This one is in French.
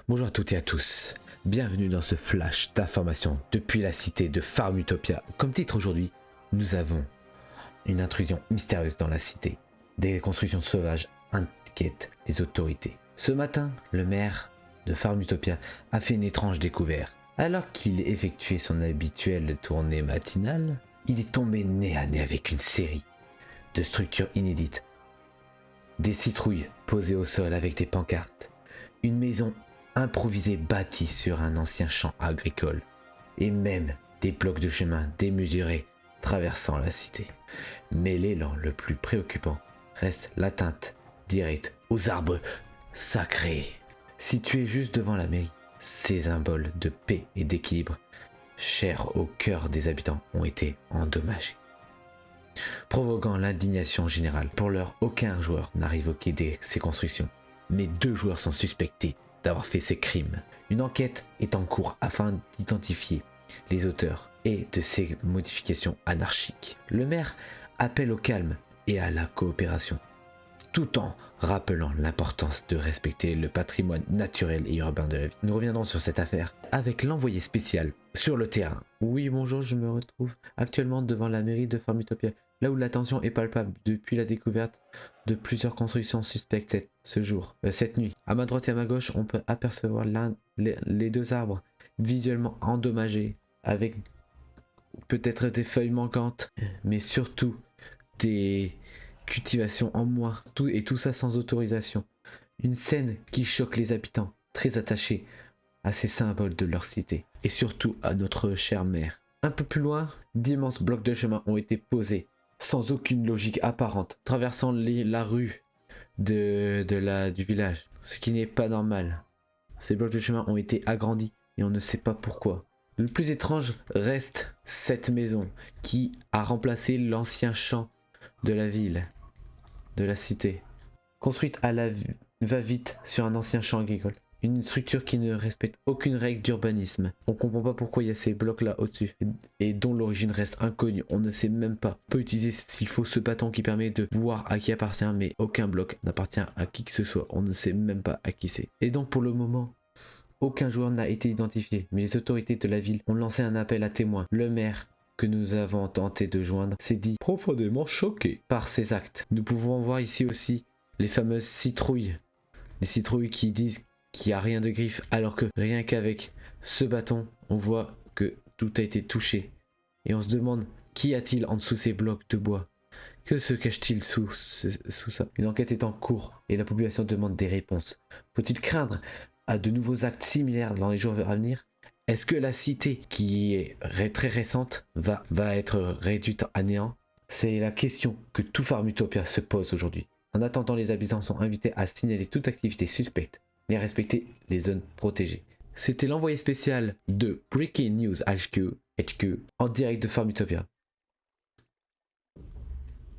Bonjour à toutes et à tous, bienvenue dans ce flash d'information depuis la cité de Farm Utopia. Comme titre aujourd'hui, nous avons une intrusion mystérieuse dans la cité. Des constructions sauvages inquiètent les autorités. Ce matin, le maire de Farm Utopia a fait une étrange découverte. Alors qu'il effectuait son habituelle tournée matinale, il est tombé nez à nez avec une série de structures inédites. Des citrouilles posées au sol avec des pancartes, une maison improvisée bâtie sur un ancien champ agricole, et même des blocs de chemin démesurés traversant la cité. Mais l'élan le plus préoccupant reste l'atteinte directe aux arbres sacrés. Situés juste devant la mairie, ces symboles de paix et d'équilibre, chers au cœur des habitants, ont été endommagés, provoquant l'indignation générale. Pour l'heure, aucun joueur n'a révoqué ces constructions, mais 2 joueurs sont suspectés d'avoir fait ces crimes. Une enquête est en cours afin d'identifier les auteurs et de ces modifications anarchiques. Le maire appelle au calme et à la coopération, tout en rappelant l'importance de respecter le patrimoine naturel et urbain de la ville. Nous reviendrons sur cette affaire avec l'envoyé spécial sur le terrain. Oui, bonjour, je me retrouve actuellement devant la mairie de Farm Utopia, là où la tension est palpable depuis la découverte de plusieurs constructions suspectes cette nuit. À ma droite et à ma gauche, on peut apercevoir les 2 arbres visuellement endommagés, avec peut-être des feuilles manquantes, mais surtout des cultivations en moins, tout ça sans autorisation. Une scène qui choque les habitants, très attachés à ces symboles de leur cité, et surtout à notre chère mère. Un peu plus loin, d'immenses blocs de chemin ont été posés, sans aucune logique apparente, traversant la rue du village, ce qui n'est pas normal. Ces blocs de chemin ont été agrandis, et on ne sait pas pourquoi. Le plus étrange reste cette maison, qui a remplacé l'ancien champ de la ville, de la cité, construite à la va-vite sur un ancien champ agricole. Une structure qui ne respecte aucune règle d'urbanisme. On comprend pas pourquoi il y a ces blocs là au-dessus et dont l'origine reste inconnue. On ne sait même pas. On peut utiliser s'il faut ce bâton qui permet de voir à qui appartient, mais aucun bloc n'appartient à qui que ce soit. On ne sait même pas à qui c'est. Et donc pour le moment, aucun joueur n'a été identifié, mais les autorités de la ville ont lancé un appel à témoins. Le maire, que nous avons tenté de joindre, s'est dit profondément choqué par ces actes. Nous pouvons voir ici aussi les fameuses citrouilles. Les citrouilles qui disent qu'il n'y a rien de griffe, alors que rien qu'avec ce bâton, on voit que tout a été touché. Et on se demande, qu'y a-t-il en dessous ces blocs de bois? Que se cache-t-il sous ça? Une enquête est en cours et la population demande des réponses. Faut-il craindre à de nouveaux actes similaires dans les jours à venir? Est-ce que la cité, qui est très récente, va être réduite à néant? C'est la question que tout Farm Utopia se pose aujourd'hui. En attendant, les habitants sont invités à signaler toute activité suspecte et à respecter les zones protégées. C'était l'envoyé spécial de Breaking News HQ en direct de Farm Utopia.